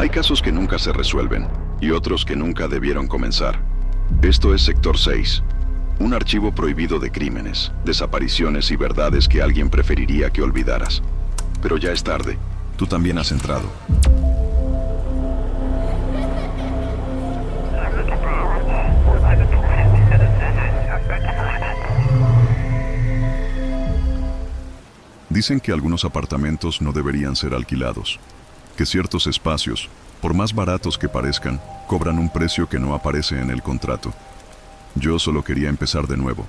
Hay casos que nunca se resuelven y otros que nunca debieron comenzar. Esto es Sector 6, un archivo prohibido de crímenes, desapariciones y verdades que alguien preferiría que olvidaras. Pero ya es tarde. Tú también has entrado. Dicen que algunos apartamentos no deberían ser alquilados, que ciertos espacios, por más baratos que parezcan, cobran un precio que no aparece en el contrato. Yo solo quería empezar de nuevo,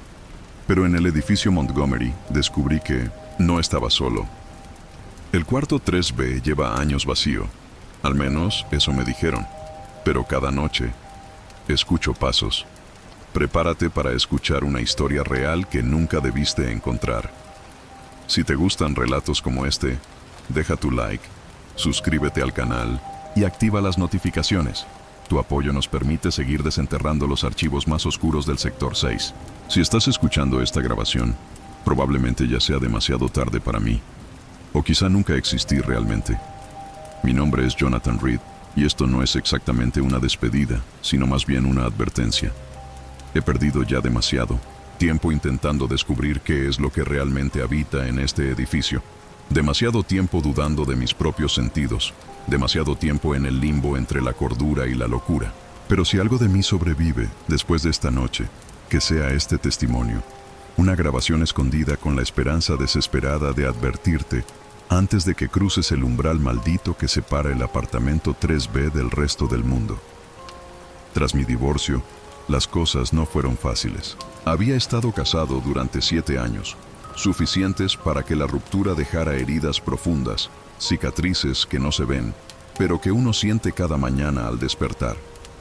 pero en el edificio Montgomery descubrí que no estaba solo. El cuarto 3B lleva años vacío, al menos eso me dijeron, pero cada noche escucho pasos. Prepárate para escuchar una historia real que nunca debiste encontrar. Si te gustan relatos como este, deja tu like, suscríbete al canal y activa las notificaciones. Tu apoyo nos permite seguir desenterrando los archivos más oscuros del Sector 6. Si estás escuchando esta grabación, probablemente ya sea demasiado tarde para mí, o quizá nunca existí realmente. Mi nombre es Jonathan Reed, y esto no es exactamente una despedida, sino más bien una advertencia. He perdido ya demasiado tiempo intentando descubrir qué es lo que realmente habita en este edificio. Demasiado tiempo dudando de mis propios sentidos. Demasiado tiempo en el limbo entre la cordura y la locura. Pero si algo de mí sobrevive después de esta noche, que sea este testimonio. Una grabación escondida con la esperanza desesperada de advertirte antes de que cruces el umbral maldito que separa el apartamento 3B del resto del mundo. Tras mi divorcio, las cosas no fueron fáciles. Había estado casado durante 7 años, suficientes para que la ruptura dejara heridas profundas, cicatrices que no se ven, pero que uno siente cada mañana al despertar.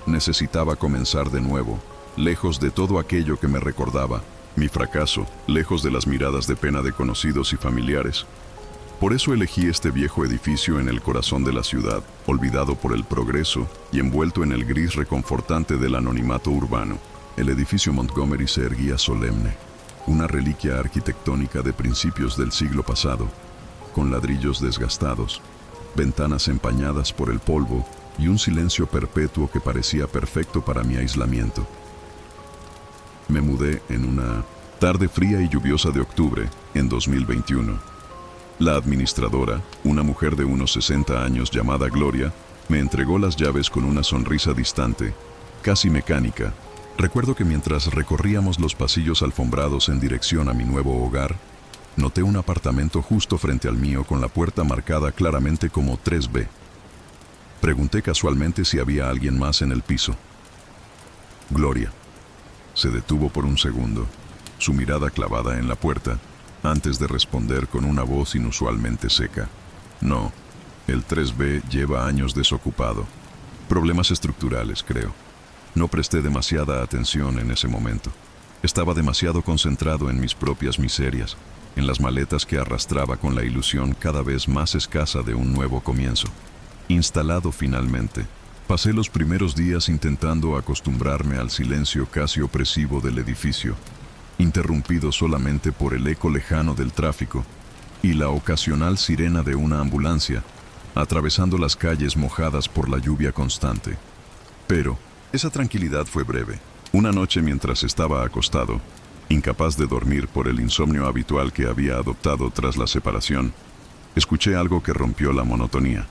Necesitaba comenzar de nuevo, lejos de todo aquello que me recordaba, mi fracaso, lejos de las miradas de pena de conocidos y familiares. Por eso elegí este viejo edificio en el corazón de la ciudad, olvidado por el progreso y envuelto en el gris reconfortante del anonimato urbano. El edificio Montgomery se erguía solemne, una reliquia arquitectónica de principios del siglo pasado, con ladrillos desgastados, ventanas empañadas por el polvo y un silencio perpetuo que parecía perfecto para mi aislamiento. Me mudé en una tarde fría y lluviosa de octubre, en 2021. La administradora, una mujer de unos 60 años llamada Gloria, me entregó las llaves con una sonrisa distante, casi mecánica. Recuerdo que mientras recorríamos los pasillos alfombrados en dirección a mi nuevo hogar, noté un apartamento justo frente al mío con la puerta marcada claramente como 3B. Pregunté casualmente si había alguien más en el piso. Gloria se detuvo por un segundo, su mirada clavada en la puerta, antes de responder con una voz inusualmente seca. No, el 3B lleva años desocupado. Problemas estructurales, creo. No presté demasiada atención en ese momento. Estaba demasiado concentrado en mis propias miserias, en las maletas que arrastraba con la ilusión cada vez más escasa de un nuevo comienzo. Instalado finalmente, pasé los primeros días intentando acostumbrarme al silencio casi opresivo del edificio, interrumpido solamente por el eco lejano del tráfico y la ocasional sirena de una ambulancia, atravesando las calles mojadas por la lluvia constante. Pero esa tranquilidad fue breve. Una noche mientras estaba acostado, incapaz de dormir por el insomnio habitual que había adoptado tras la separación, escuché algo que rompió la monotonía.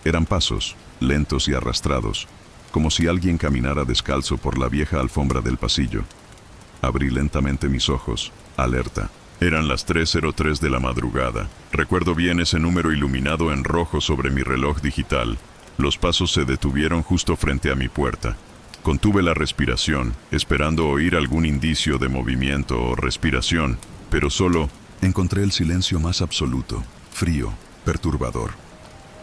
Eran pasos, lentos y arrastrados, como si alguien caminara descalzo por la vieja alfombra del pasillo. Abrí lentamente mis ojos, alerta. Eran las 3:03 de la madrugada. Recuerdo bien ese número iluminado en rojo sobre mi reloj digital. Los pasos se detuvieron justo frente a mi puerta. Contuve la respiración, esperando oír algún indicio de movimiento o respiración, pero solo encontré el silencio más absoluto, frío, perturbador.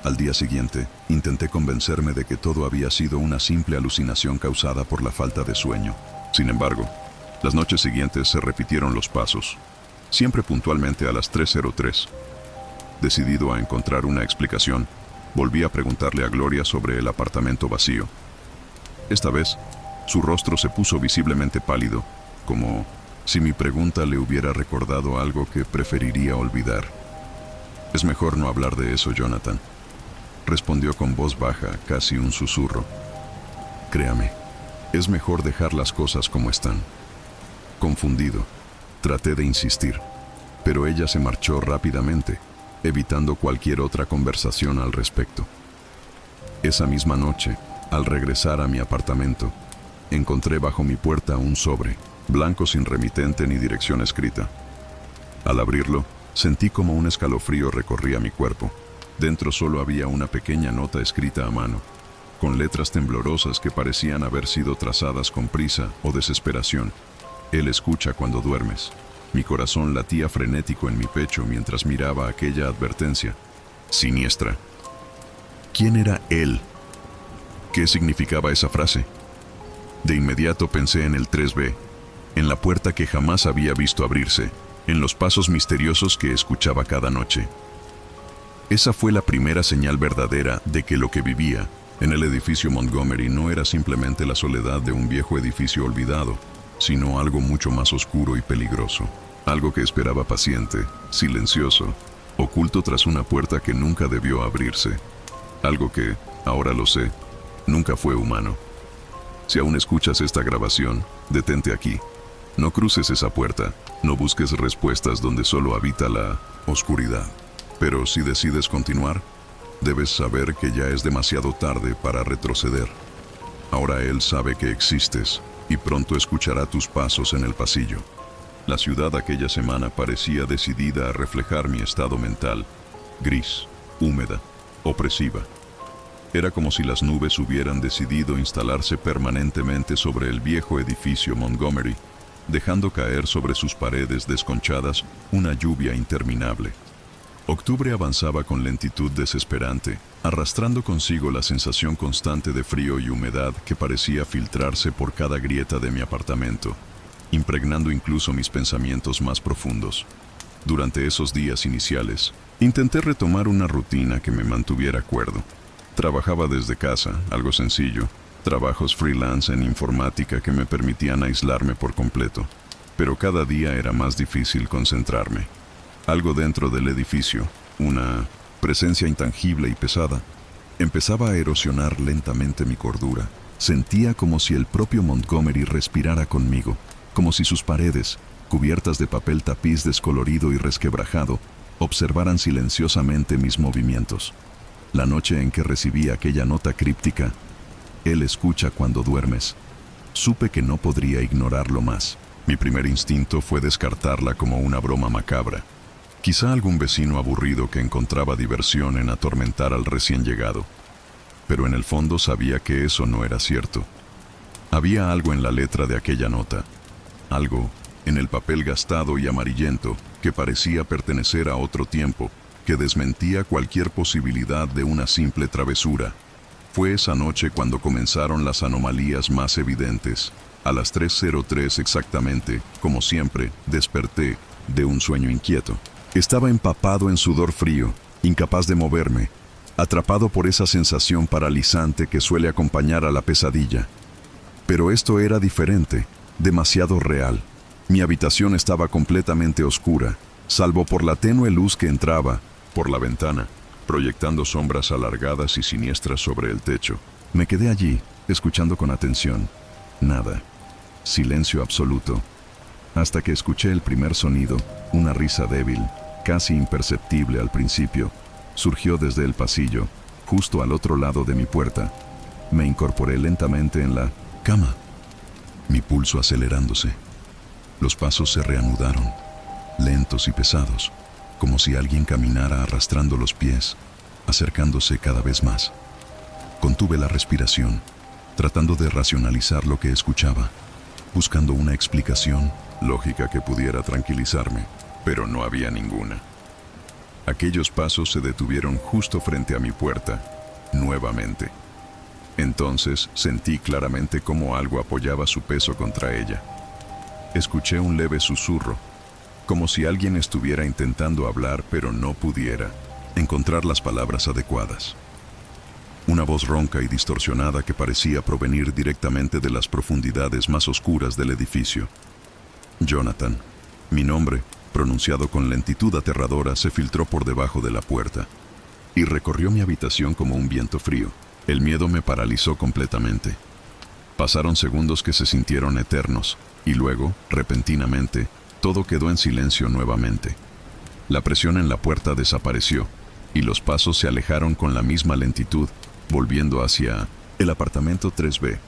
Al día siguiente, intenté convencerme de que todo había sido una simple alucinación causada por la falta de sueño. Sin embargo, las noches siguientes se repitieron los pasos, siempre puntualmente a las 3:03. Decidido a encontrar una explicación, volví a preguntarle a Gloria sobre el apartamento vacío. Esta vez, su rostro se puso visiblemente pálido, como si mi pregunta le hubiera recordado algo que preferiría olvidar. Es mejor no hablar de eso, Jonathan. respondió con voz baja, casi un susurro. Créame, es mejor dejar las cosas como están. Confundido, traté de insistir, pero ella se marchó rápidamente, evitando cualquier otra conversación al respecto. Esa misma noche, al regresar a mi apartamento, encontré bajo mi puerta un sobre, blanco sin remitente ni dirección escrita. Al abrirlo, sentí como un escalofrío recorría mi cuerpo. Dentro solo había una pequeña nota escrita a mano, con letras temblorosas que parecían haber sido trazadas con prisa o desesperación. Él escucha cuando duermes. Mi corazón latía frenético en mi pecho mientras miraba aquella advertencia. Siniestra. ¿Quién era él? ¿Qué significaba esa frase? De inmediato pensé en el 3B, en la puerta que jamás había visto abrirse, en los pasos misteriosos que escuchaba cada noche. Esa fue la primera señal verdadera de que lo que vivía en el edificio Montgomery no era simplemente la soledad de un viejo edificio olvidado, sino algo mucho más oscuro y peligroso. Algo que esperaba paciente, silencioso, oculto tras una puerta que nunca debió abrirse. Algo que, ahora lo sé, nunca fue humano. Si aún escuchas esta grabación, detente aquí. No cruces esa puerta, no busques respuestas donde solo habita la oscuridad. Pero si decides continuar, debes saber que ya es demasiado tarde para retroceder. Ahora él sabe que existes y pronto escuchará tus pasos en el pasillo. La ciudad aquella semana parecía decidida a reflejar mi estado mental, gris, húmeda, opresiva. Era como si las nubes hubieran decidido instalarse permanentemente sobre el viejo edificio Montgomery, dejando caer sobre sus paredes desconchadas una lluvia interminable. Octubre avanzaba con lentitud desesperante, arrastrando consigo la sensación constante de frío y humedad que parecía filtrarse por cada grieta de mi apartamento, impregnando incluso mis pensamientos más profundos. Durante esos días iniciales, intenté retomar una rutina que me mantuviera cuerdo. Trabajaba desde casa, algo sencillo, trabajos freelance en informática que me permitían aislarme por completo, pero cada día era más difícil concentrarme. Algo dentro del edificio, una presencia intangible y pesada, empezaba a erosionar lentamente mi cordura. Sentía como si el propio Montgomery respirara conmigo, como si sus paredes, cubiertas de papel tapiz descolorido y resquebrajado, observaran silenciosamente mis movimientos. La noche en que recibí aquella nota críptica, él escucha cuando duermes, supe que no podría ignorarlo más. Mi primer instinto fue descartarla como una broma macabra. Quizá algún vecino aburrido que encontraba diversión en atormentar al recién llegado. Pero en el fondo sabía que eso no era cierto. Había algo en la letra de aquella nota, algo en el papel gastado y amarillento que parecía pertenecer a otro tiempo, que desmentía cualquier posibilidad de una simple travesura. Fue esa noche cuando comenzaron las anomalías más evidentes. A las 3:03 exactamente, como siempre, desperté de un sueño inquieto. Estaba empapado en sudor frío, incapaz de moverme, atrapado por esa sensación paralizante que suele acompañar a la pesadilla. Pero esto era diferente, demasiado real. Mi habitación estaba completamente oscura, salvo por la tenue luz que entraba por la ventana, proyectando sombras alargadas y siniestras sobre el techo. Me quedé allí, escuchando con atención. Nada. Silencio absoluto. Hasta que escuché el primer sonido, una risa débil, casi imperceptible al principio, surgió desde el pasillo, justo al otro lado de mi puerta. Me incorporé lentamente en la cama, mi pulso acelerándose. Los pasos se reanudaron, lentos y pesados, como si alguien caminara arrastrando los pies, acercándose cada vez más. Contuve la respiración, tratando de racionalizar lo que escuchaba, buscando una explicación lógica que pudiera tranquilizarme, pero no había ninguna. Aquellos pasos se detuvieron justo frente a mi puerta, nuevamente. Entonces sentí claramente cómo algo apoyaba su peso contra ella. Escuché un leve susurro, como si alguien estuviera intentando hablar pero no pudiera encontrar las palabras adecuadas. Una voz ronca y distorsionada que parecía provenir directamente de las profundidades más oscuras del edificio. Jonathan, mi nombre, pronunciado con lentitud aterradora, se filtró por debajo de la puerta. y recorrió mi habitación como un viento frío. El miedo me paralizó completamente. Pasaron segundos que se sintieron eternos, y luego, repentinamente, todo quedó en silencio nuevamente. La presión en la puerta desapareció, y los pasos se alejaron con la misma lentitud, volviendo hacia el apartamento 3B.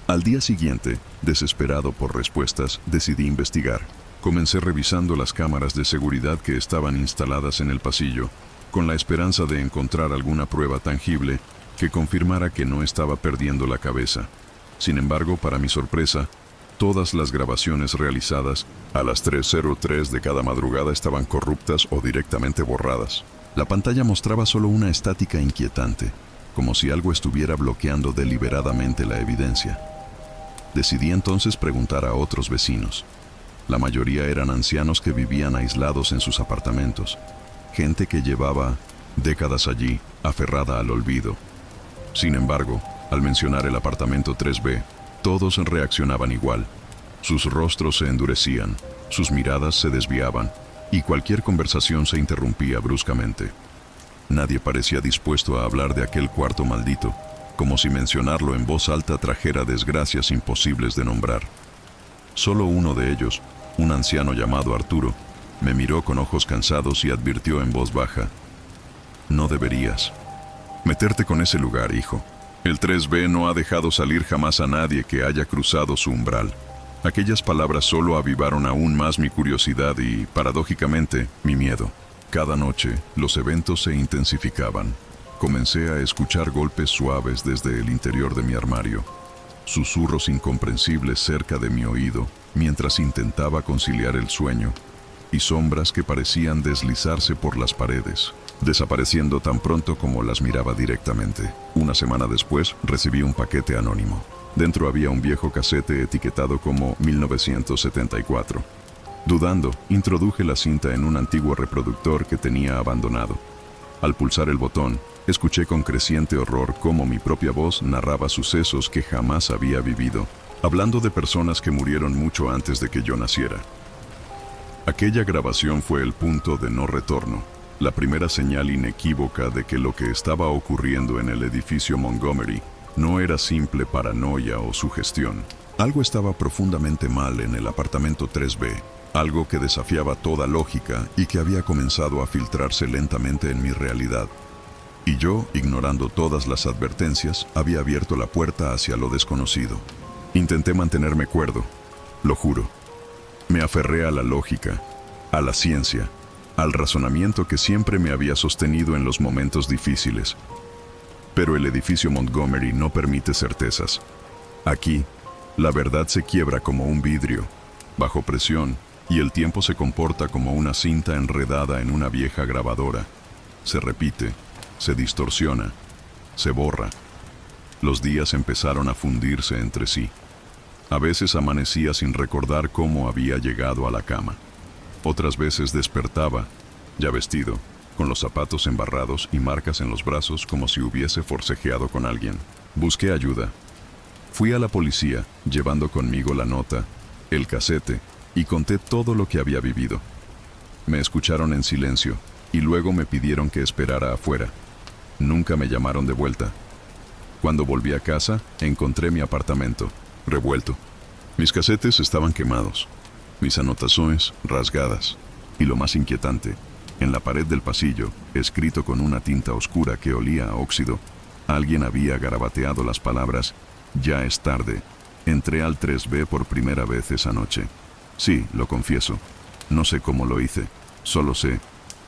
Al día siguiente, desesperado por respuestas, decidí investigar. Comencé revisando las cámaras de seguridad que estaban instaladas en el pasillo, con la esperanza de encontrar alguna prueba tangible que confirmara que no estaba perdiendo la cabeza. Sin embargo, para mi sorpresa, todas las grabaciones realizadas a las 3:03 de cada madrugada estaban corruptas o directamente borradas. La pantalla mostraba solo una estática inquietante, como si algo estuviera bloqueando deliberadamente la evidencia. Decidí entonces preguntar a otros vecinos. La mayoría eran ancianos que vivían aislados en sus apartamentos, gente que llevaba décadas allí, aferrada al olvido. Sin embargo, al mencionar el apartamento 3B, todos reaccionaban igual. Sus rostros se endurecían, sus miradas se desviaban, y cualquier conversación se interrumpía bruscamente. Nadie parecía dispuesto a hablar de aquel cuarto maldito, como si mencionarlo en voz alta trajera desgracias imposibles de nombrar. Solo uno de ellos, un anciano llamado Arturo, me miró con ojos cansados y advirtió en voz baja: «No deberías meterte con ese lugar, hijo. El 3B no ha dejado salir jamás a nadie que haya cruzado su umbral». Aquellas palabras solo avivaron aún más mi curiosidad y, paradójicamente, mi miedo. Cada noche, los eventos se intensificaban. Comencé a escuchar golpes suaves desde el interior de mi armario, susurros incomprensibles cerca de mi oído, mientras intentaba conciliar el sueño, y sombras que parecían deslizarse por las paredes, desapareciendo tan pronto como las miraba directamente. Una semana después, recibí un paquete anónimo. Dentro había un viejo casete etiquetado como 1974. Dudando, introduje la cinta en un antiguo reproductor que tenía abandonado. Al pulsar el botón, escuché con creciente horror cómo mi propia voz narraba sucesos que jamás había vivido, hablando de personas que murieron mucho antes de que yo naciera. Aquella grabación fue el punto de no retorno, la primera señal inequívoca de que lo que estaba ocurriendo en el edificio Montgomery no era simple paranoia o sugestión. Algo estaba profundamente mal en el apartamento 3B, algo que desafiaba toda lógica y que había comenzado a filtrarse lentamente en mi realidad. Y yo, ignorando todas las advertencias, había abierto la puerta hacia lo desconocido. Intenté mantenerme cuerdo, lo juro. Me aferré a la lógica, a la ciencia, al razonamiento que siempre me había sostenido en los momentos difíciles. Pero el edificio Montgomery no permite certezas. Aquí, la verdad se quiebra como un vidrio, bajo presión, y el tiempo se comporta como una cinta enredada en una vieja grabadora. Se repite, se distorsiona, se borra. Los días empezaron a fundirse entre sí. A veces amanecía sin recordar cómo había llegado a la cama. Otras veces despertaba, ya vestido, con los zapatos embarrados y marcas en los brazos como si hubiese forcejeado con alguien. Busqué ayuda. Fui a la policía, llevando conmigo la nota, el casete, y conté todo lo que había vivido. Me escucharon en silencio, y luego me pidieron que esperara afuera. Nunca me llamaron de vuelta. Cuando volví a casa, encontré mi apartamento, revuelto. Mis casetes estaban quemados, mis anotaciones rasgadas, y lo más inquietante, en la pared del pasillo, escrito con una tinta oscura que olía a óxido, alguien había garabateado las palabras: «Ya es tarde. Entré al 3B por primera vez esa noche». Sí, lo confieso. No sé cómo lo hice. Solo sé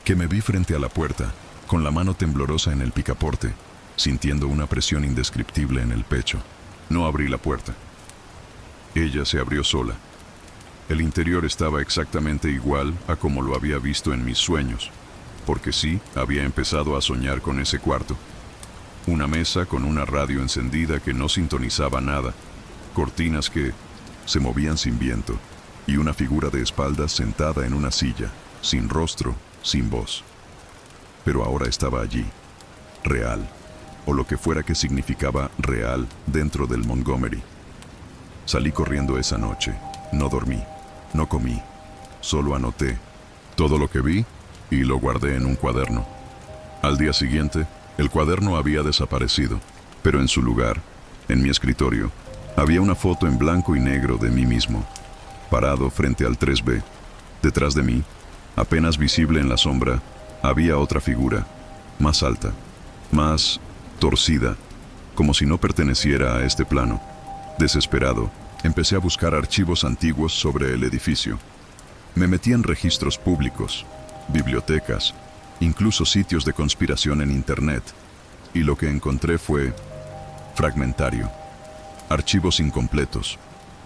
que me vi frente a la puerta, con la mano temblorosa en el picaporte, sintiendo una presión indescriptible en el pecho. No abrí la puerta. Ella se abrió sola. El interior estaba exactamente igual a como lo había visto en mis sueños, porque sí, había empezado a soñar con ese cuarto. Una mesa con una radio encendida que no sintonizaba nada, cortinas que se movían sin viento, y una figura de espaldas sentada en una silla, sin rostro, sin voz. Pero ahora estaba allí, real, o lo que fuera que significaba real dentro del Montgomery. Salí corriendo esa noche, no dormí. No comí, solo anoté todo lo que vi y lo guardé en un cuaderno. Al día siguiente, el cuaderno había desaparecido, pero en su lugar, en mi escritorio, había una foto en blanco y negro de mí mismo, parado frente al 3B. Detrás de mí, apenas visible en la sombra, había otra figura, más alta, más torcida, como si no perteneciera a este plano. Desesperado, empecé a buscar archivos antiguos sobre el edificio. Me metí en registros públicos, bibliotecas, incluso sitios de conspiración en Internet, y lo que encontré fue fragmentario, archivos incompletos,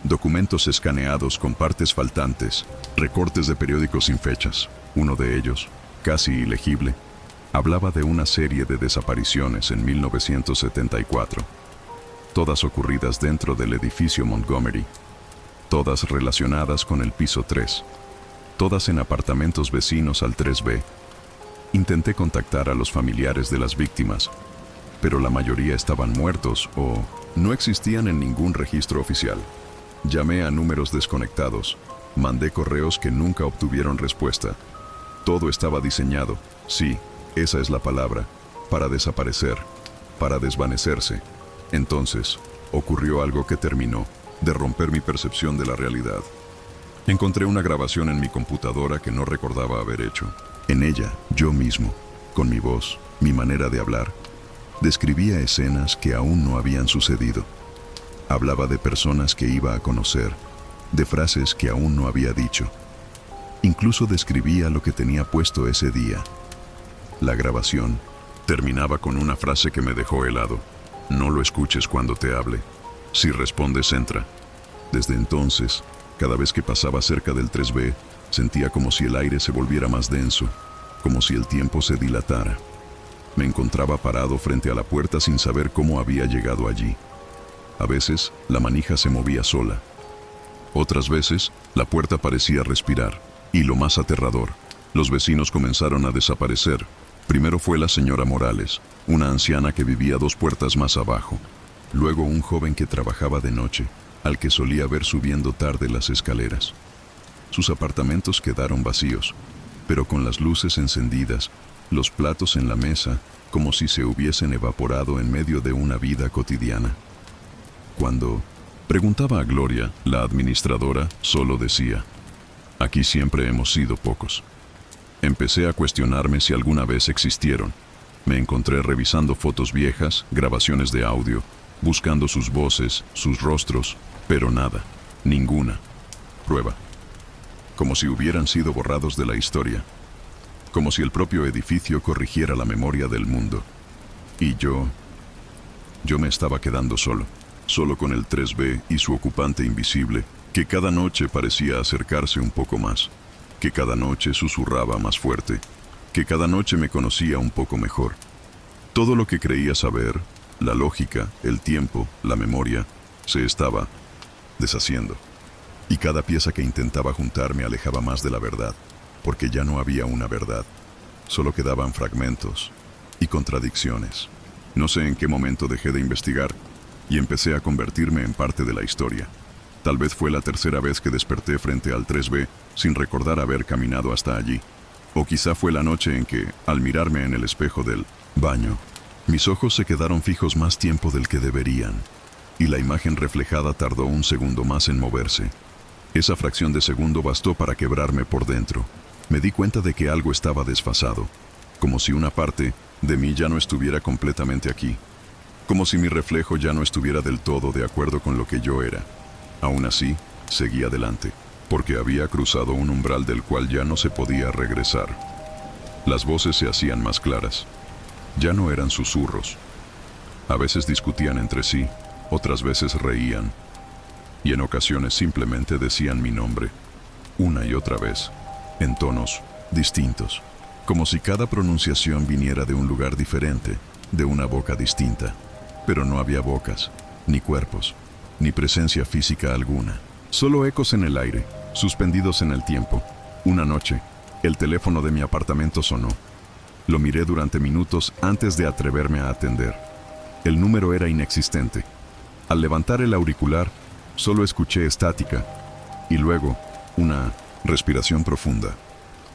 documentos escaneados con partes faltantes, recortes de periódicos sin fechas. Uno de ellos, casi ilegible, hablaba de una serie de desapariciones en 1974, todas ocurridas dentro del edificio Montgomery, todas relacionadas con el piso 3, todas en apartamentos vecinos al 3B. Intenté contactar a los familiares de las víctimas, pero la mayoría estaban muertos o no existían en ningún registro oficial. Llamé a números desconectados, mandé correos que nunca obtuvieron respuesta. Todo estaba diseñado, sí, esa es la palabra, para desaparecer, para desvanecerse. Entonces, ocurrió algo que terminó de romper mi percepción de la realidad. Encontré una grabación en mi computadora que no recordaba haber hecho. En ella, yo mismo, con mi voz, mi manera de hablar, describía escenas que aún no habían sucedido. Hablaba de personas que iba a conocer, de frases que aún no había dicho. Incluso describía lo que tenía puesto ese día. La grabación terminaba con una frase que me dejó helado. No lo escuches cuando te hable. Si respondes, entra. Desde entonces, cada vez que pasaba cerca del 3B, sentía como si el aire se volviera más denso, como si el tiempo se dilatara. Me encontraba parado frente a la puerta sin saber cómo había llegado allí. A veces, la manija se movía sola. Otras veces, la puerta parecía respirar. Y lo más aterrador, los vecinos comenzaron a desaparecer. Primero fue la señora Morales, una anciana que vivía 2 puertas más abajo. Luego un joven que trabajaba de noche, al que solía ver subiendo tarde las escaleras. Sus apartamentos quedaron vacíos, pero con las luces encendidas, los platos en la mesa, como si se hubiesen evaporado en medio de una vida cotidiana. Cuando preguntaba a Gloria, la administradora, solo decía: aquí siempre hemos sido pocos. Empecé a cuestionarme si alguna vez existieron. Me encontré revisando fotos viejas, grabaciones de audio, buscando sus voces, sus rostros, pero nada, ninguna prueba. Como si hubieran sido borrados de la historia. Como si el propio edificio corrigiera la memoria del mundo. Y yo me estaba quedando solo con el 3B y su ocupante invisible, que cada noche parecía acercarse un poco más, que cada noche susurraba más fuerte, que cada noche me conocía un poco mejor. Todo lo que creía saber, la lógica, el tiempo, la memoria, se estaba deshaciendo. Y cada pieza que intentaba juntar me alejaba más de la verdad, porque ya no había una verdad. Solo quedaban fragmentos y contradicciones. No sé en qué momento dejé de investigar y empecé a convertirme en parte de la historia. Tal vez fue la tercera vez que desperté frente al 3B sin recordar haber caminado hasta allí. O quizá fue la noche en que, al mirarme en el espejo del baño, mis ojos se quedaron fijos más tiempo del que deberían, y la imagen reflejada tardó un segundo más en moverse. Esa fracción de segundo bastó para quebrarme por dentro. Me di cuenta de que algo estaba desfasado, como si una parte de mí ya no estuviera completamente aquí, como si mi reflejo ya no estuviera del todo de acuerdo con lo que yo era. Aún así, seguí adelante, porque había cruzado un umbral del cual ya no se podía regresar. Las voces se hacían más claras. Ya no eran susurros. A veces discutían entre sí, otras veces reían, y en ocasiones simplemente decían mi nombre, una y otra vez, en tonos distintos, como si cada pronunciación viniera de un lugar diferente, de una boca distinta. Pero no había bocas, ni cuerpos, ni presencia física alguna. Solo ecos en el aire, suspendidos en el tiempo. Una noche, el teléfono de mi apartamento sonó. Lo miré durante minutos antes de atreverme a atender. El número era inexistente. Al levantar el auricular, solo escuché estática, y luego una respiración profunda,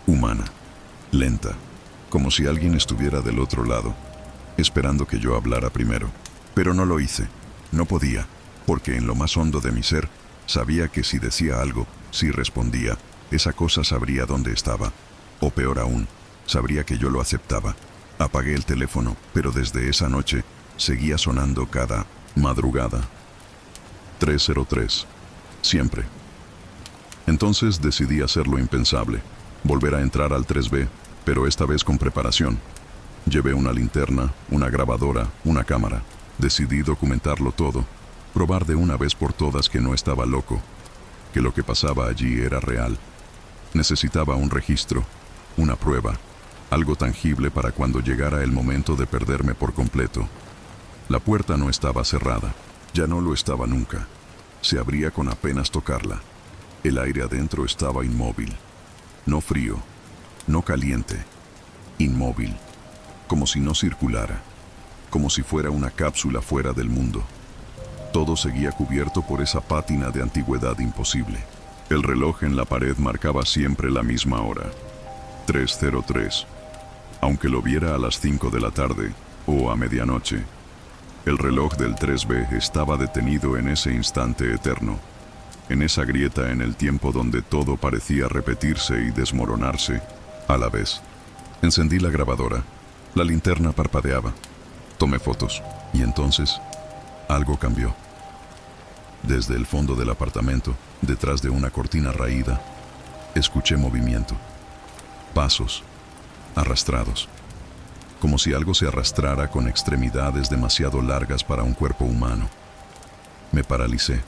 humana, lenta, como si alguien estuviera del otro lado, esperando que yo hablara primero. Pero no lo hice, no podía, porque en lo más hondo de mi ser, sabía que si decía algo, si respondía, esa cosa sabría dónde estaba, o peor aún, sabría que yo lo aceptaba. Apagué el teléfono, pero desde esa noche, seguía sonando cada madrugada. 303. Siempre. Entonces decidí hacer lo impensable, volver a entrar al 3B, pero esta vez con preparación. Llevé una linterna, una grabadora, una cámara. Decidí documentarlo todo, probar de una vez por todas que no estaba loco, que lo que pasaba allí era real. Necesitaba un registro, una prueba, algo tangible para cuando llegara el momento de perderme por completo. La puerta no estaba cerrada, ya no lo estaba nunca. Se abría con apenas tocarla. El aire adentro estaba inmóvil, no frío, no caliente, inmóvil, como si no circulara, como si fuera una cápsula fuera del mundo. Todo seguía cubierto por esa pátina de antigüedad imposible. El reloj en la pared marcaba siempre la misma hora, 3:03. Aunque lo viera a las 5 de la tarde o a medianoche, el reloj del 3B estaba detenido en ese instante eterno, en esa grieta en el tiempo donde todo parecía repetirse y desmoronarse a la vez. Encendí la grabadora, la linterna parpadeaba, tomé fotos y entonces algo cambió. Desde el fondo del apartamento, detrás de una cortina raída, escuché movimiento, pasos, arrastrados, como si algo se arrastrara con extremidades demasiado largas para un cuerpo humano. Me paralicé.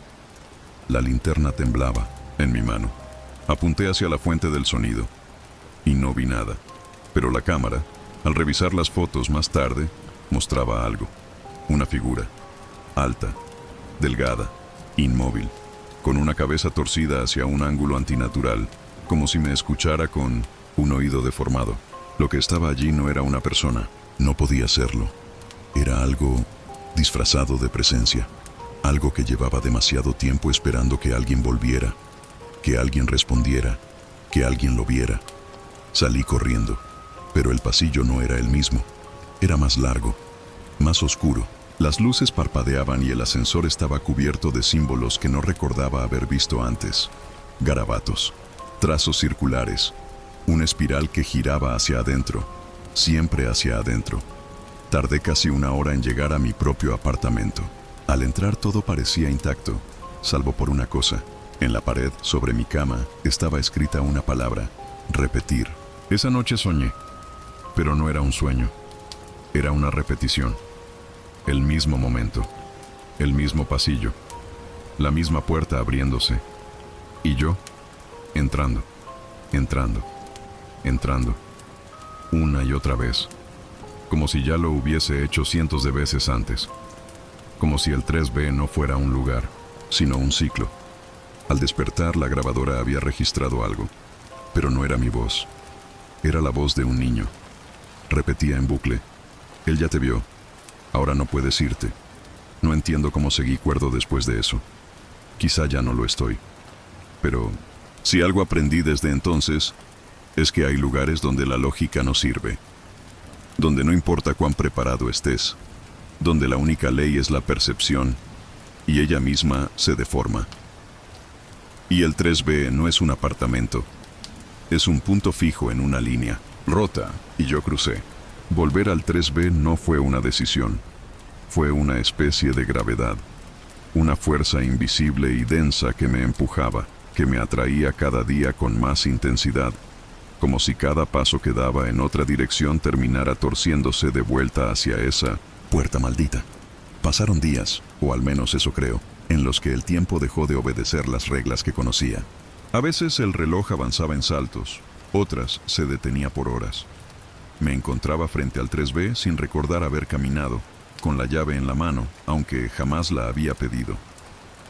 La linterna temblaba en mi mano. Apunté hacia la fuente del sonido y no vi nada. Pero la cámara, al revisar las fotos más tarde, mostraba algo. Una figura, alta, delgada, inmóvil, con una cabeza torcida hacia un ángulo antinatural, como si me escuchara con un oído deformado. Lo que estaba allí no era una persona, no podía serlo. Era algo disfrazado de presencia, algo que llevaba demasiado tiempo esperando que alguien volviera, que alguien respondiera, que alguien lo viera. Salí corriendo, pero el pasillo no era el mismo. Era más largo, más oscuro. Las luces parpadeaban y el ascensor estaba cubierto de símbolos que no recordaba haber visto antes. Garabatos, trazos circulares, una espiral que giraba hacia adentro, siempre hacia adentro. Tardé casi 1 hora en llegar a mi propio apartamento. Al entrar todo parecía intacto, salvo por una cosa. En la pared, sobre mi cama, estaba escrita una palabra: repetir. Esa noche soñé, pero no era un sueño. Era una repetición. El mismo momento, el mismo pasillo, la misma puerta abriéndose. Y yo, entrando, entrando, entrando, una y otra vez, como si ya lo hubiese hecho cientos de veces antes, como si el 3B no fuera un lugar, sino un ciclo. Al despertar, la grabadora había registrado algo, pero no era mi voz, era la voz de un niño. Repetía en bucle: él ya te vio, ahora no puedes irte. No entiendo cómo seguí cuerdo después de eso. Quizá ya no lo estoy. Pero si algo aprendí desde entonces, es que hay lugares donde la lógica no sirve, donde no importa cuán preparado estés, donde la única ley es la percepción, y ella misma se deforma. Y el 3B no es un apartamento, es un punto fijo en una línea, rota, y yo crucé. Volver al 3B no fue una decisión, fue una especie de gravedad, una fuerza invisible y densa que me empujaba, que me atraía cada día con más intensidad, como si cada paso que daba en otra dirección terminara torciéndose de vuelta hacia esa puerta maldita. Pasaron días, o al menos eso creo, en los que el tiempo dejó de obedecer las reglas que conocía. A veces el reloj avanzaba en saltos, otras se detenía por horas. Me encontraba frente al 3B sin recordar haber caminado, con la llave en la mano, aunque jamás la había pedido.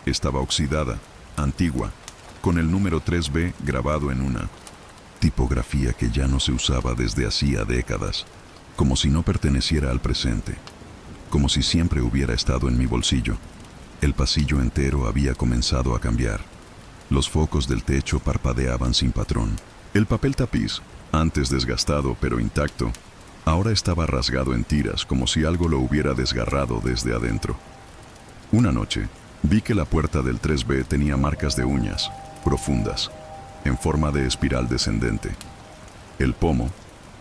Estaba oxidada, antigua, con el número 3B grabado en una tipografía que ya no se usaba desde hacía décadas, como si no perteneciera al presente, como si siempre hubiera estado en mi bolsillo. El pasillo entero había comenzado a cambiar. Los focos del techo parpadeaban sin patrón. El papel tapiz, Antes desgastado pero intacto, ahora estaba rasgado en tiras como si algo lo hubiera desgarrado desde adentro. Una noche, vi que la puerta del 3B tenía marcas de uñas, profundas, en forma de espiral descendente. El pomo,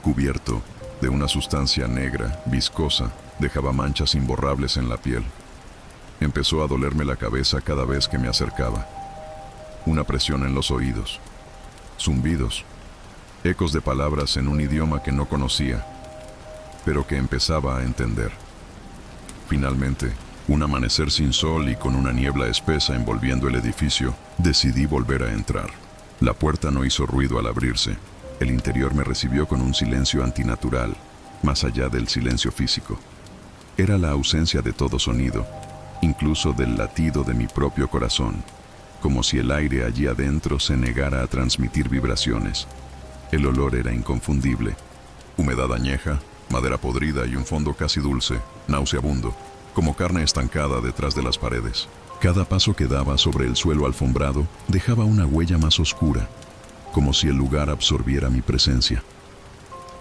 cubierto de una sustancia negra, viscosa, dejaba manchas imborrables en la piel. Empezó a dolerme la cabeza cada vez que me acercaba. Una presión en los oídos. Zumbidos. Ecos de palabras en un idioma que no conocía, pero que empezaba a entender. Finalmente, un amanecer sin sol y con una niebla espesa envolviendo el edificio, decidí volver a entrar. La puerta no hizo ruido al abrirse. El interior me recibió con un silencio antinatural, más allá del silencio físico. Era la ausencia de todo sonido, incluso del latido de mi propio corazón, como si el aire allí adentro se negara a transmitir vibraciones. El olor era inconfundible. Humedad añeja, madera podrida y un fondo casi dulce, nauseabundo, como carne estancada detrás de las paredes. Cada paso que daba sobre el suelo alfombrado dejaba una huella más oscura, como si el lugar absorbiera mi presencia.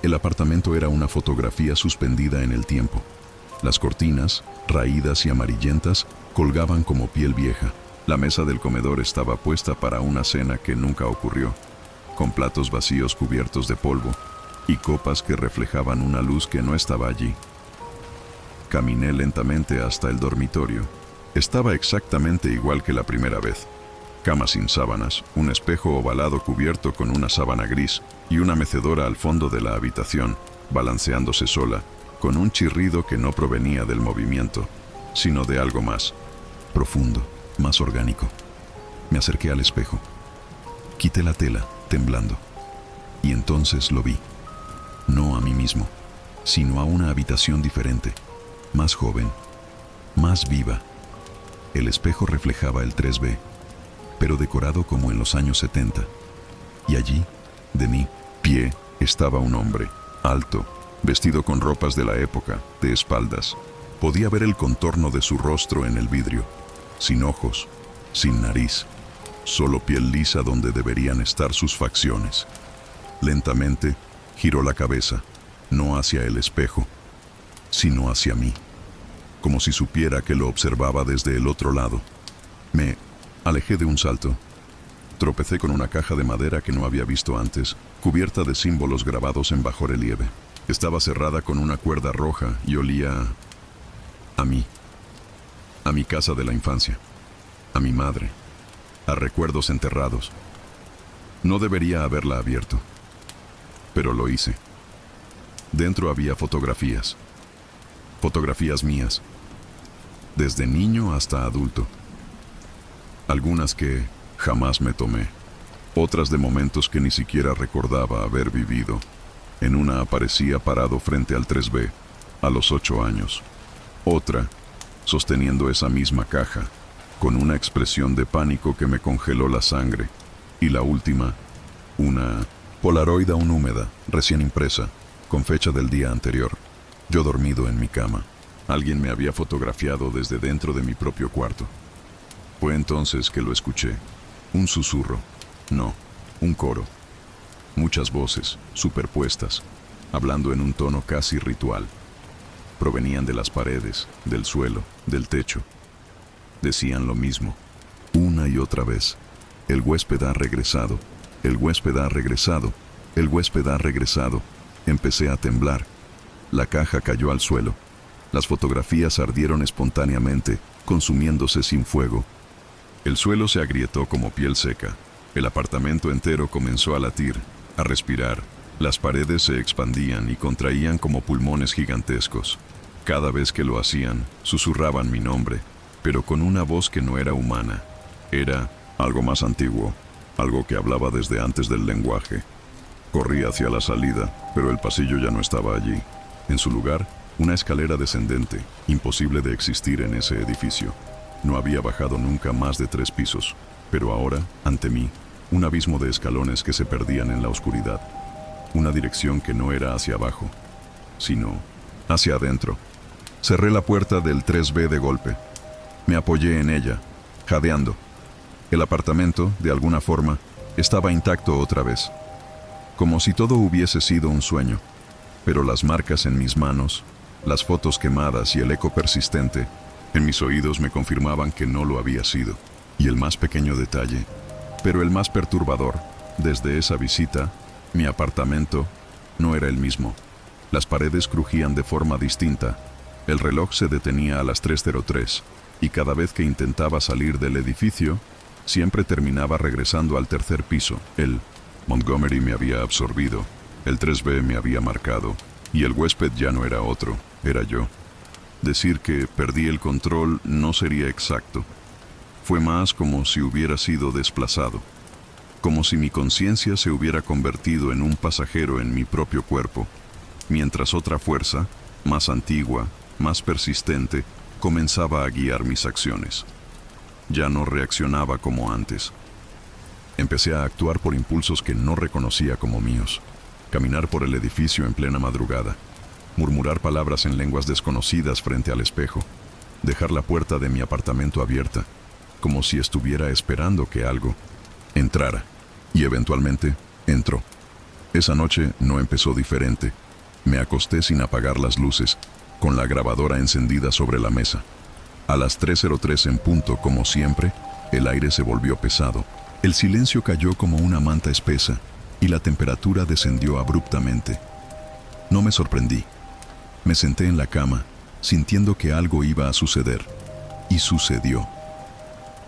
El apartamento era una fotografía suspendida en el tiempo. Las cortinas, raídas y amarillentas, colgaban como piel vieja. La mesa del comedor estaba puesta para una cena que nunca ocurrió, con platos vacíos cubiertos de polvo y copas que reflejaban una luz que no estaba allí. Caminé lentamente hasta el dormitorio. Estaba exactamente igual que la primera vez. Cama sin sábanas, un espejo ovalado cubierto con una sábana gris y una mecedora al fondo de la habitación, balanceándose sola, con un chirrido que no provenía del movimiento, sino de algo más profundo, más orgánico. Me acerqué al espejo. Quité la tela, temblando. Y entonces lo vi. No a mí mismo, sino a una habitación diferente, más joven, más viva. El espejo reflejaba el 3B, pero decorado como en los años 70. Y allí, de mi pie, estaba un hombre, alto, vestido con ropas de la época, de espaldas. Podía ver el contorno de su rostro en el vidrio, sin ojos, sin nariz, solo piel lisa donde deberían estar sus facciones. Lentamente, giró la cabeza, no hacia el espejo, sino hacia mí, como si supiera que lo observaba desde el otro lado. Me alejé de un salto. Tropecé con una caja de madera que no había visto antes, cubierta de símbolos grabados en bajorrelieve. Estaba cerrada con una cuerda roja y olía a mí, a mi casa de la infancia, a mi madre, a recuerdos enterrados. No debería haberla abierto, pero lo hice. Dentro había fotografías mías, desde niño hasta adulto. Algunas que jamás me tomé, otras de momentos que ni siquiera recordaba haber vivido. En una aparecía parado frente al 3B, a los 8 años. Otra, sosteniendo esa misma caja, con una expresión de pánico que me congeló la sangre. Y la última, una Polaroid aún húmeda, recién impresa, con fecha del día anterior. Yo dormido en mi cama. Alguien me había fotografiado desde dentro de mi propio cuarto. Fue entonces que lo escuché. Un susurro. No, un coro. Muchas voces, superpuestas, hablando en un tono casi ritual. Provenían de las paredes, del suelo, del techo. Decían lo mismo, una y otra vez. El huésped ha regresado, el huésped ha regresado, el huésped ha regresado. Empecé a temblar. La caja cayó al suelo. Las fotografías ardieron espontáneamente, consumiéndose sin fuego. El suelo se agrietó como piel seca. El apartamento entero comenzó a latir, a respirar. Las paredes se expandían y contraían como pulmones gigantescos. Cada vez que lo hacían, susurraban mi nombre, pero con una voz que no era humana. Era algo más antiguo, algo que hablaba desde antes del lenguaje. Corrí hacia la salida, pero el pasillo ya no estaba allí. En su lugar, una escalera descendente, imposible de existir en ese edificio. No había bajado nunca más de 3 pisos, pero ahora, ante mí, un abismo de escalones que se perdían en la oscuridad. Una dirección que no era hacia abajo, sino hacia adentro. Cerré la puerta del 3B de golpe. Me apoyé en ella, jadeando. El apartamento, de alguna forma, estaba intacto otra vez. como si todo hubiese sido un sueño. Pero las marcas en mis manos, las fotos quemadas y el eco persistente en mis oídos me confirmaban que no lo había sido. Y el más pequeño detalle, pero el más perturbador, desde esa visita, mi apartamento no era el mismo. Las paredes crujían de forma distinta, el reloj se detenía a las 3:03, y cada vez que intentaba salir del edificio, siempre terminaba regresando al tercer piso. El Montgomery me había absorbido, el 3B me había marcado, y el huésped ya no era otro, era yo. Decir que perdí el control no sería exacto. Fue más como si hubiera sido desplazado, como si mi conciencia se hubiera convertido en un pasajero en mi propio cuerpo, mientras otra fuerza, más antigua, más persistente, comenzaba a guiar mis acciones. Ya no reaccionaba como antes. Empecé a actuar por impulsos que no reconocía como míos. Caminar por el edificio en plena madrugada, murmurar palabras en lenguas desconocidas frente al espejo, dejar la puerta de mi apartamento abierta, como si estuviera esperando que algo entrara. Y eventualmente, entró. Esa noche no empezó diferente. Me acosté sin apagar las luces, con la grabadora encendida sobre la mesa. A las 3:03 en punto, como siempre, el aire se volvió pesado. El silencio cayó como una manta espesa, y la temperatura descendió abruptamente. No me sorprendí. Me senté en la cama, sintiendo que algo iba a suceder. Y sucedió.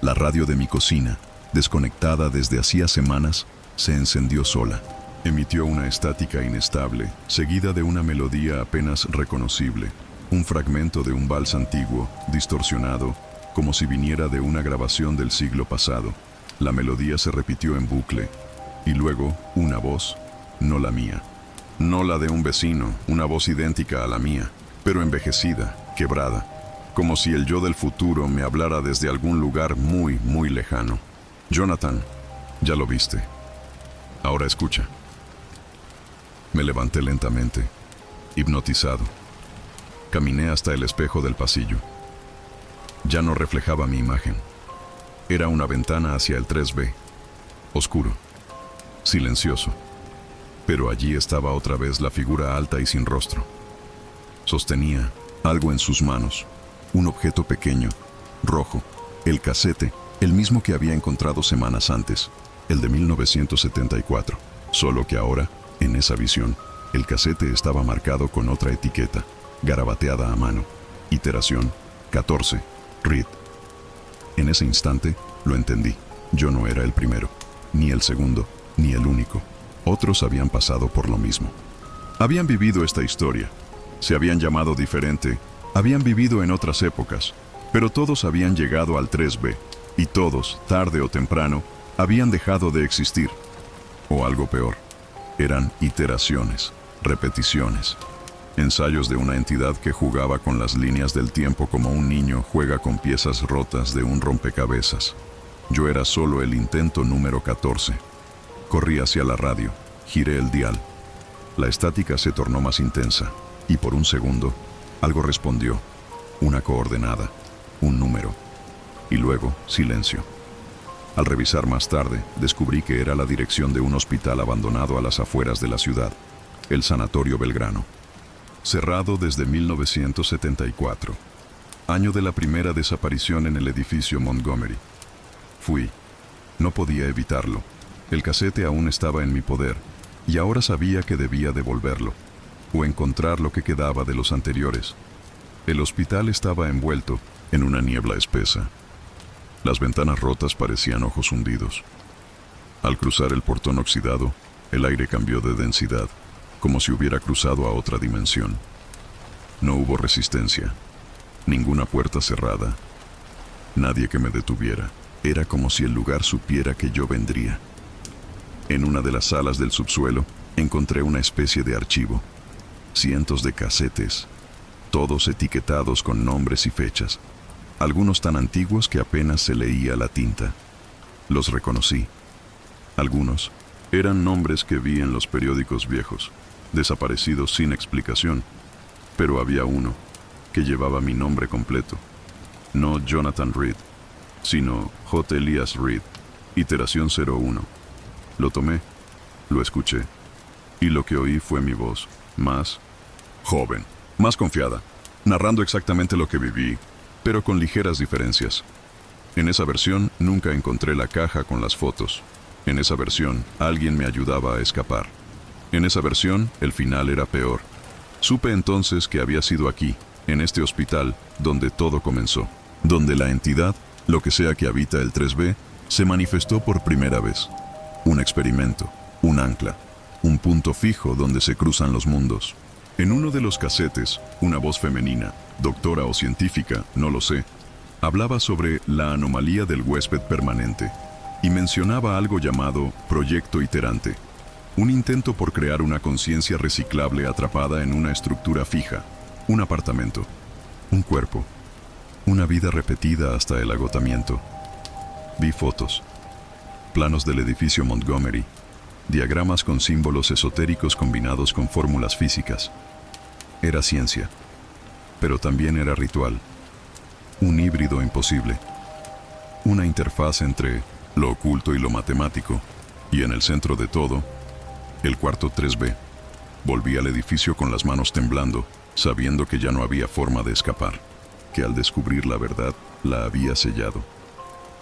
La radio de mi cocina, desconectada desde hacía semanas, se encendió sola. Emitió una estática inestable, seguida de una melodía apenas reconocible. Un fragmento de un vals antiguo, distorsionado, como si viniera de una grabación del siglo pasado. La melodía se repitió en bucle. Y luego, una voz, no la mía. No la de un vecino, una voz idéntica a la mía, pero envejecida, quebrada, como si el yo del futuro me hablara desde algún lugar muy, muy lejano. Jonathan, ya lo viste. Ahora escucha. Me levanté lentamente, hipnotizado. Caminé hasta el espejo del pasillo. Ya no reflejaba mi imagen. Era una ventana hacia el 3B, oscuro, silencioso. Pero allí estaba otra vez la figura alta y sin rostro. Sostenía algo en sus manos, un objeto pequeño, rojo, el casete, el mismo que había encontrado semanas antes, el de 1974, solo que ahora, en esa visión, el casete estaba marcado con otra etiqueta, garabateada a mano, iteración 14, Reed. En ese instante, lo entendí. Yo no era el primero, ni el segundo, ni el único. Otros habían pasado por lo mismo. Habían vivido esta historia. Se habían llamado diferente, habían vivido en otras épocas, pero todos habían llegado al 3B, y todos, tarde o temprano, habían dejado de existir. O algo peor, eran iteraciones, repeticiones, ensayos de una entidad que jugaba con las líneas del tiempo como un niño juega con piezas rotas de un rompecabezas. Yo era solo el intento número 14. Corrí hacia la radio, giré el dial. La estática se tornó más intensa, y por un segundo, algo respondió. Una coordenada, un número. Y luego, silencio. Al revisar más tarde, descubrí que era la dirección de un hospital abandonado a las afueras de la ciudad, el Sanatorio Belgrano. Cerrado desde 1974, año de la primera desaparición en el edificio Montgomery. Fui. No podía evitarlo. El casete aún estaba en mi poder, y ahora sabía que debía devolverlo, o encontrar lo que quedaba de los anteriores. El hospital estaba envuelto en una niebla espesa. Las ventanas rotas parecían ojos hundidos. Al cruzar el portón oxidado, el aire cambió de densidad, como si hubiera cruzado a otra dimensión. No hubo resistencia, ninguna puerta cerrada, nadie que me detuviera. Era como si el lugar supiera que yo vendría. En una de las salas del subsuelo, encontré una especie de archivo. Cientos de casetes, todos etiquetados con nombres y fechas, algunos tan antiguos que apenas se leía la tinta. Los reconocí. Algunos eran nombres que vi en los periódicos viejos, desaparecidos sin explicación, pero había uno que llevaba mi nombre completo. No Jonathan Reed, sino J. Elias Reed, iteración 01. Lo tomé, lo escuché, y lo que oí fue mi voz, más joven, más confiada, narrando exactamente lo que viví, pero con ligeras diferencias. En esa versión nunca encontré la caja con las fotos. En esa versión alguien me ayudaba a escapar. En esa versión el final era peor. Supe entonces que había sido aquí, en este hospital, donde todo comenzó, donde la entidad, lo que sea que habita el 3B, se manifestó por primera vez. Un experimento, un ancla, un punto fijo donde se cruzan los mundos. En uno de los casetes, una voz femenina, doctora o científica, no lo sé, hablaba sobre la anomalía del huésped permanente y mencionaba algo llamado proyecto iterante, un intento por crear una conciencia reciclable atrapada en una estructura fija, un apartamento, un cuerpo, una vida repetida hasta el agotamiento. Vi fotos, planos del edificio Montgomery, diagramas con símbolos esotéricos combinados con fórmulas físicas. Era ciencia, pero también era ritual, un híbrido imposible, una interfaz entre lo oculto y lo matemático, y en el centro de todo, el cuarto 3B. Volví al edificio con las manos temblando, sabiendo que ya no había forma de escapar, que al descubrir la verdad, la había sellado.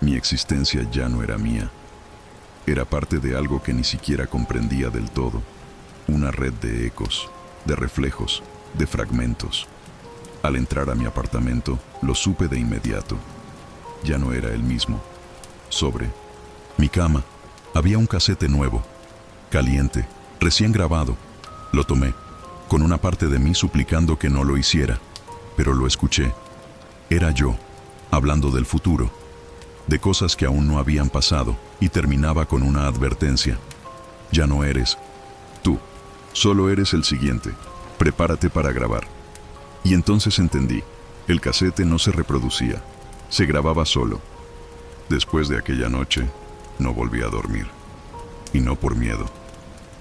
Mi existencia ya no era mía. Era parte de algo que ni siquiera comprendía del todo, una red de ecos, de reflejos, de fragmentos. Al entrar a mi apartamento, lo supe de inmediato. Ya no era el mismo. Sobre mi cama había un casete nuevo, caliente, recién grabado. Lo tomé, con una parte de mí suplicando que no lo hiciera, pero lo escuché. Era yo, hablando del futuro, de cosas que aún no habían pasado, y terminaba con una advertencia. Ya no eres tú, solo eres el siguiente. Prepárate para grabar. Y entonces entendí, el casete no se reproducía, se grababa solo. Después de aquella noche, no volví a dormir. Y no por miedo.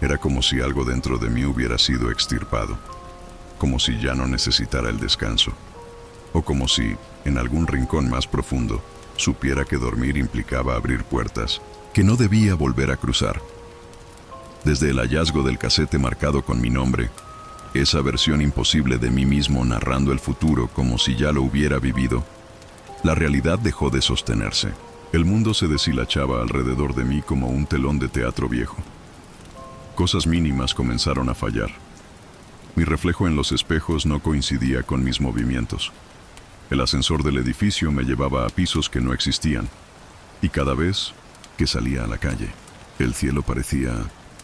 Era como si algo dentro de mí hubiera sido extirpado. Como si ya no necesitara el descanso. O como si, en algún rincón más profundo, supiera que dormir implicaba abrir puertas que no debía volver a cruzar. Desde el hallazgo del casete marcado con mi nombre, esa versión imposible de mí mismo narrando el futuro como si ya lo hubiera vivido, la realidad dejó de sostenerse. El mundo se deshilachaba alrededor de mí como un telón de teatro viejo. Cosas mínimas comenzaron a fallar. Mi reflejo en los espejos no coincidía con mis movimientos. El ascensor del edificio me llevaba a pisos que no existían. Y cada vez que salía a la calle, el cielo parecía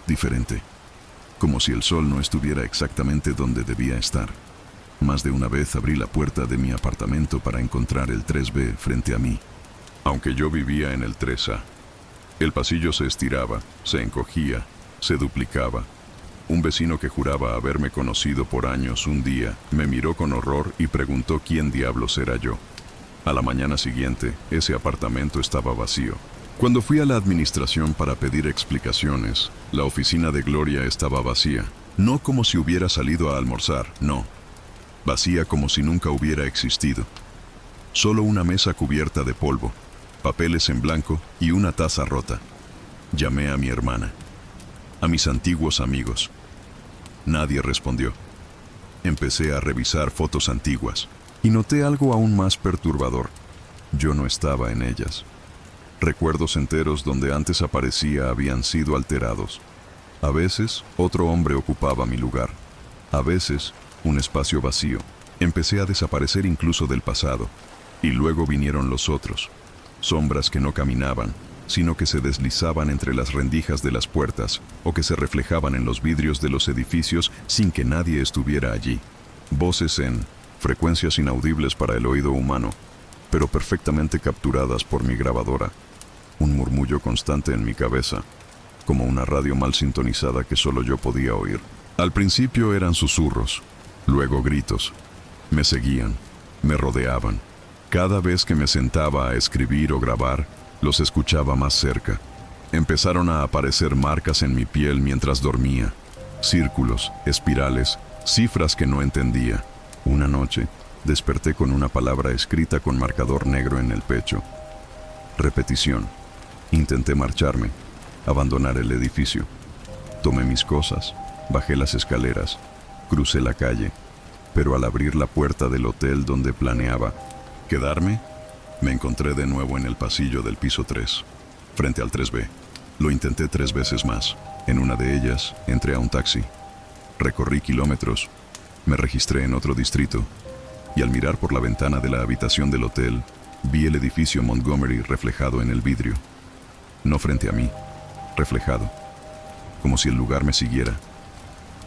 diferente. Como si el sol no estuviera exactamente donde debía estar. Más de una vez abrí la puerta de mi apartamento para encontrar el 3B frente a mí. Aunque yo vivía en el 3A, el pasillo se estiraba, se encogía, se duplicaba. Un vecino que juraba haberme conocido por años un día me miró con horror y preguntó quién diablos era yo. A la mañana siguiente, ese apartamento estaba vacío. Cuando fui a la administración para pedir explicaciones, la oficina de Gloria estaba vacía. No como si hubiera salido a almorzar, no. Vacía como si nunca hubiera existido. Solo una mesa cubierta de polvo, papeles en blanco y una taza rota. Llamé a mi hermana, a mis antiguos amigos. Nadie respondió. Empecé a revisar fotos antiguas y noté algo aún más perturbador. Yo no estaba en ellas. Recuerdos enteros donde antes aparecía habían sido alterados. A veces, otro hombre ocupaba mi lugar. A veces, un espacio vacío. Empecé a desaparecer incluso del pasado. Y luego vinieron los otros. Sombras que no caminaban, sino que se deslizaban entre las rendijas de las puertas o que se reflejaban en los vidrios de los edificios sin que nadie estuviera allí. Voces en frecuencias inaudibles para el oído humano, pero perfectamente capturadas por mi grabadora. Un murmullo constante en mi cabeza, como una radio mal sintonizada que solo yo podía oír. Al principio eran susurros, luego gritos. Me seguían, me rodeaban. Cada vez que me sentaba a escribir o grabar, los escuchaba más cerca. Empezaron a aparecer marcas en mi piel mientras dormía. Círculos, espirales, cifras que no entendía. Una noche, desperté con una palabra escrita con marcador negro en el pecho. Repetición. Intenté marcharme, abandonar el edificio. Tomé mis cosas Bajé las escaleras, crucé la calle, pero al abrir la puerta del hotel donde planeaba quedarme, me encontré de nuevo en el pasillo del piso 3, frente al 3B. Lo intenté 3 veces más. En una de ellas, entré a un taxi. Recorrí kilómetros, me registré en otro distrito, y al mirar por la ventana de la habitación del hotel, vi el edificio Montgomery reflejado en el vidrio. No frente a mí, reflejado, como si el lugar me siguiera,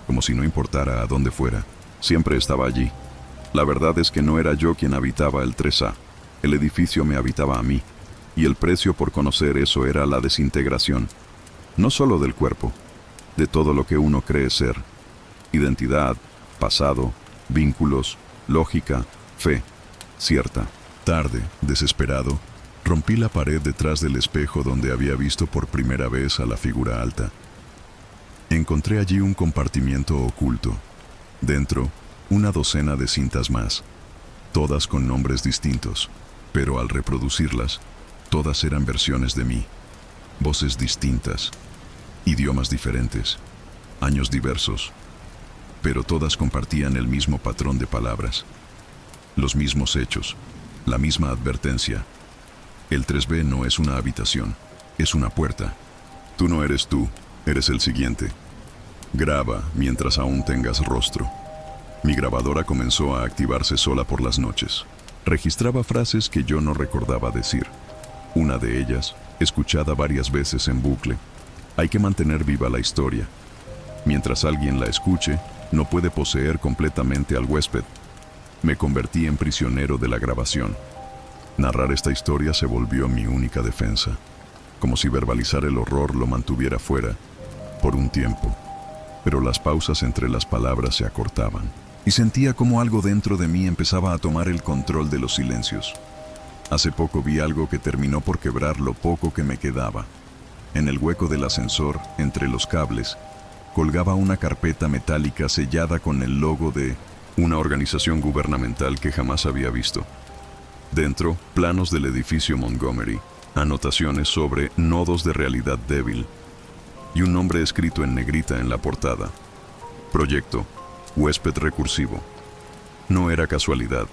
como si no importara a dónde fuera, siempre estaba allí. La verdad es que no era yo quien habitaba el 3A, el edificio me habitaba a mí, y el precio por conocer eso era la desintegración, no solo del cuerpo, de todo lo que uno cree ser: identidad, pasado, vínculos, lógica, fe, cierta. Tarde, desesperado, rompí la pared detrás del espejo donde había visto por primera vez a la figura alta. Encontré allí un compartimiento oculto. Dentro, una docena de cintas más, todas con nombres distintos, pero al reproducirlas, todas eran versiones de mí, voces distintas, idiomas diferentes, años diversos, pero todas compartían el mismo patrón de palabras, los mismos hechos, la misma advertencia. El 3B no es una habitación, es una puerta. Tú no eres tú, eres el siguiente. Graba mientras aún tengas rostro. Mi grabadora comenzó a activarse sola por las noches. Registraba frases que yo no recordaba decir. Una de ellas, escuchada varias veces en bucle: hay que mantener viva la historia. Mientras alguien la escuche, no puede poseer completamente al huésped. Me convertí en prisionero de la grabación. Narrar esta historia se volvió mi única defensa, como si verbalizar el horror lo mantuviera fuera, por un tiempo. Pero las pausas entre las palabras se acortaban, y sentía como algo dentro de mí empezaba a tomar el control de los silencios. Hace poco vi algo que terminó por quebrar lo poco que me quedaba. En el hueco del ascensor, entre los cables, colgaba una carpeta metálica sellada con el logo de una organización gubernamental que jamás había visto. Dentro, planos del edificio Montgomery, anotaciones sobre nodos de realidad débil, y un nombre escrito en negrita en la portada: Proyecto Huésped Recursivo. No era casualidad.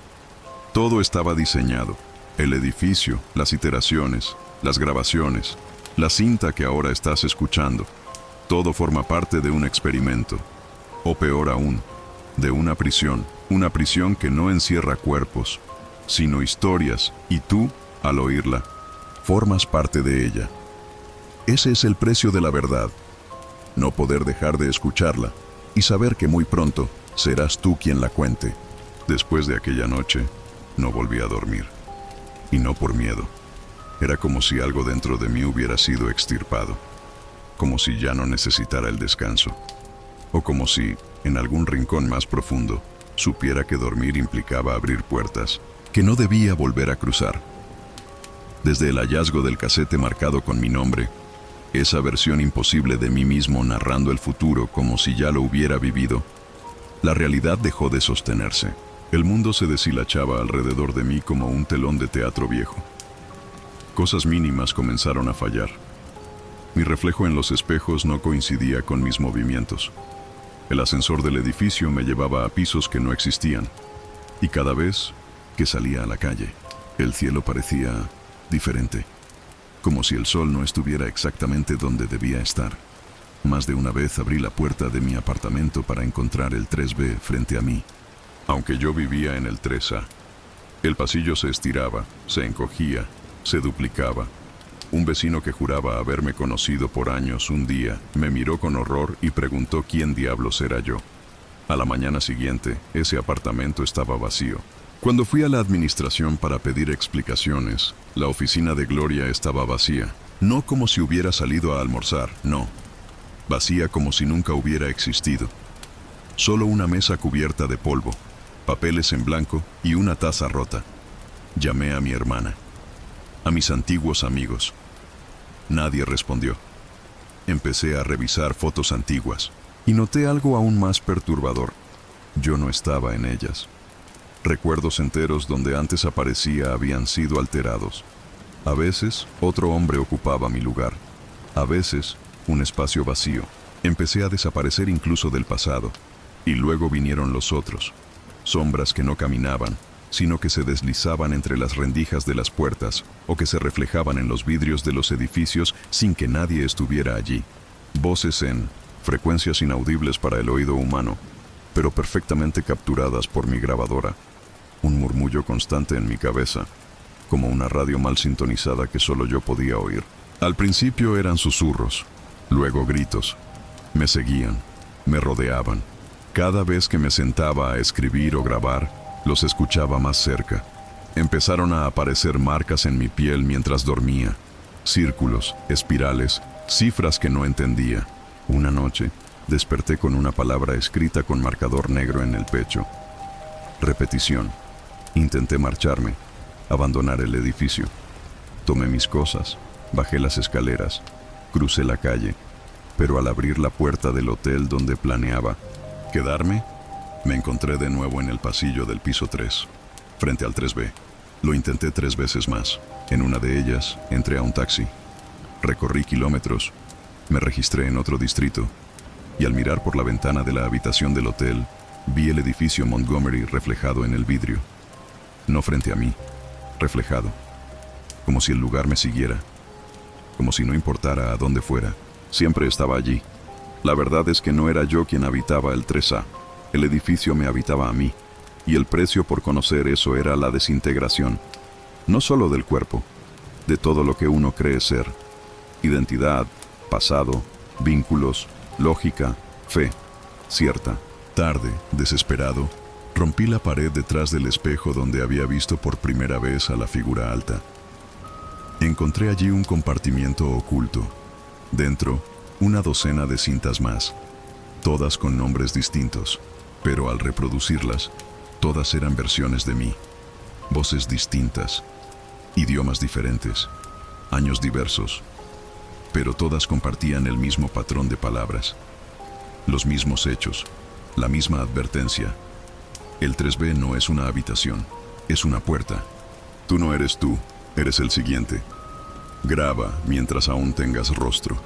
Todo estaba diseñado: el edificio, las iteraciones, las grabaciones, la cinta que ahora estás escuchando. Todo forma parte de un experimento, o peor aún, de una prisión que no encierra cuerpos, sino historias, y tú, al oírla, formas parte de ella. Ese es el precio de la verdad: no poder dejar de escucharla y saber que muy pronto serás tú quien la cuente. Después de aquella noche, no volví a dormir. Y no por miedo. Era como si algo dentro de mí hubiera sido extirpado, como si ya no necesitara el descanso, o como si, en algún rincón más profundo, supiera que dormir implicaba abrir puertas que no debía volver a cruzar. Desde el hallazgo del casete marcado con mi nombre, esa versión imposible de mí mismo narrando el futuro como si ya lo hubiera vivido, la realidad dejó de sostenerse. El mundo se deshilachaba alrededor de mí como un telón de teatro viejo. Cosas mínimas comenzaron a fallar. Mi reflejo en los espejos no coincidía con mis movimientos. El ascensor del edificio me llevaba a pisos que no existían. Y cada vez que salía a la calle, el cielo parecía diferente, como si el sol no estuviera exactamente donde debía estar. Más de una vez abrí la puerta de mi apartamento para encontrar el 3B frente a mí. Aunque yo vivía en el 3A, el pasillo se estiraba, se encogía, se duplicaba. Un vecino que juraba haberme conocido por años un día me miró con horror y preguntó quién diablos era yo. A la mañana siguiente, ese apartamento estaba vacío. Cuando fui a la administración para pedir explicaciones, la oficina de Gloria estaba vacía. No como si hubiera salido a almorzar, no. Vacía como si nunca hubiera existido. Solo una mesa cubierta de polvo, papeles en blanco y una taza rota. Llamé a mi hermana, a mis antiguos amigos. Nadie respondió. Empecé a revisar fotos antiguas y noté algo aún más perturbador. Yo no estaba en ellas. Recuerdos enteros donde antes aparecía habían sido alterados. A veces, otro hombre ocupaba mi lugar. A veces, un espacio vacío. Empecé a desaparecer incluso del pasado, y luego vinieron los otros, sombras que no caminaban, sino que se deslizaban entre las rendijas de las puertas o que se reflejaban en los vidrios de los edificios sin que nadie estuviera allí. Voces en frecuencias inaudibles para el oído humano, pero perfectamente capturadas por mi grabadora. Un murmullo constante en mi cabeza, como una radio mal sintonizada que solo yo podía oír. Al principio eran susurros, luego gritos. Me seguían, me rodeaban. Cada vez que me sentaba a escribir o grabar, los escuchaba más cerca. Empezaron a aparecer marcas en mi piel mientras dormía. Círculos, espirales, cifras que no entendía. Una noche, desperté con una palabra escrita con marcador negro en el pecho. Repetición. Intenté marcharme, abandonar el edificio. Tomé mis cosas, bajé las escaleras, crucé la calle, pero al abrir la puerta del hotel donde planeaba quedarme, me encontré de nuevo en el pasillo del piso 3, frente al 3B. Lo intenté 3 veces más. En una de ellas, entré a un taxi. Recorrí kilómetros, me registré en otro distrito, y al mirar por la ventana de la habitación del hotel, vi el edificio Montgomery reflejado en el vidrio. No frente a mí, reflejado, como si el lugar me siguiera, como si no importara a dónde fuera, siempre estaba allí. La verdad es que no era yo quien habitaba el 3A, el edificio me habitaba a mí, y el precio por conocer eso era la desintegración, no solo del cuerpo, de todo lo que uno cree ser, identidad, pasado, vínculos, lógica, fe, cierta. Tarde, desesperado, rompí la pared detrás del espejo donde había visto por primera vez a la figura alta. Encontré allí un compartimiento oculto. Dentro, una docena de cintas más, todas con nombres distintos, pero al reproducirlas, todas eran versiones de mí, voces distintas, idiomas diferentes, años diversos, pero todas compartían el mismo patrón de palabras, los mismos hechos, la misma advertencia. El 3B no es una habitación, es una puerta. Tú no eres tú, eres el siguiente. Graba mientras aún tengas rostro.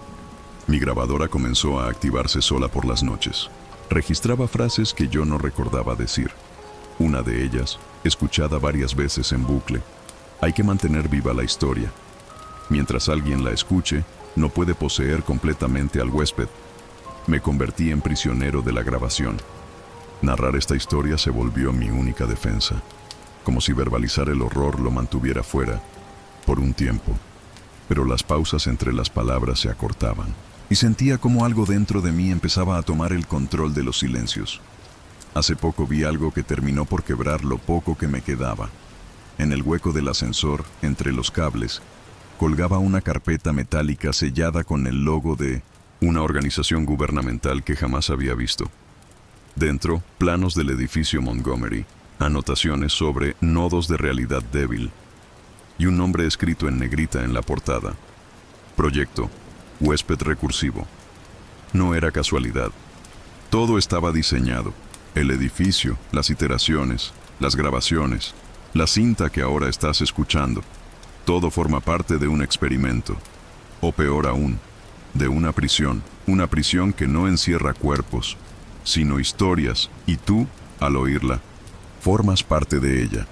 Mi grabadora comenzó a activarse sola por las noches. Registraba frases que yo no recordaba decir. Una de ellas, escuchada varias veces en bucle. Hay que mantener viva la historia. Mientras alguien la escuche, no puede poseer completamente al huésped. Me convertí en prisionero de la grabación. Narrar esta historia se volvió mi única defensa, como si verbalizar el horror lo mantuviera fuera, por un tiempo. Pero las pausas entre las palabras se acortaban, y sentía como algo dentro de mí empezaba a tomar el control de los silencios. Hace poco vi algo que terminó por quebrar lo poco que me quedaba. En el hueco del ascensor, entre los cables, colgaba una carpeta metálica sellada con el logo de una organización gubernamental que jamás había visto. Dentro, planos del edificio Montgomery, anotaciones sobre nodos de realidad débil y un nombre escrito en negrita en la portada. Proyecto, huésped recursivo. No era casualidad. Todo estaba diseñado. El edificio, las iteraciones, las grabaciones, la cinta que ahora estás escuchando. Todo forma parte de un experimento. O peor aún, de una prisión que no encierra cuerpos, sino historias, y tú, al oírla, formas parte de ella.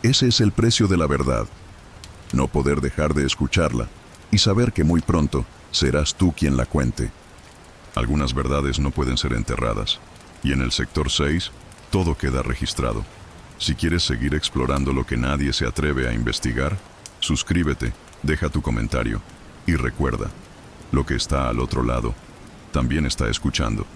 Ese es el precio de la verdad. No poder dejar de escucharla y saber que muy pronto serás tú quien la cuente. Algunas verdades no pueden ser enterradas, y en el sector 6 todo queda registrado. Si quieres seguir explorando lo que nadie se atreve a investigar, suscríbete, deja tu comentario y recuerda, lo que está al otro lado también está escuchando.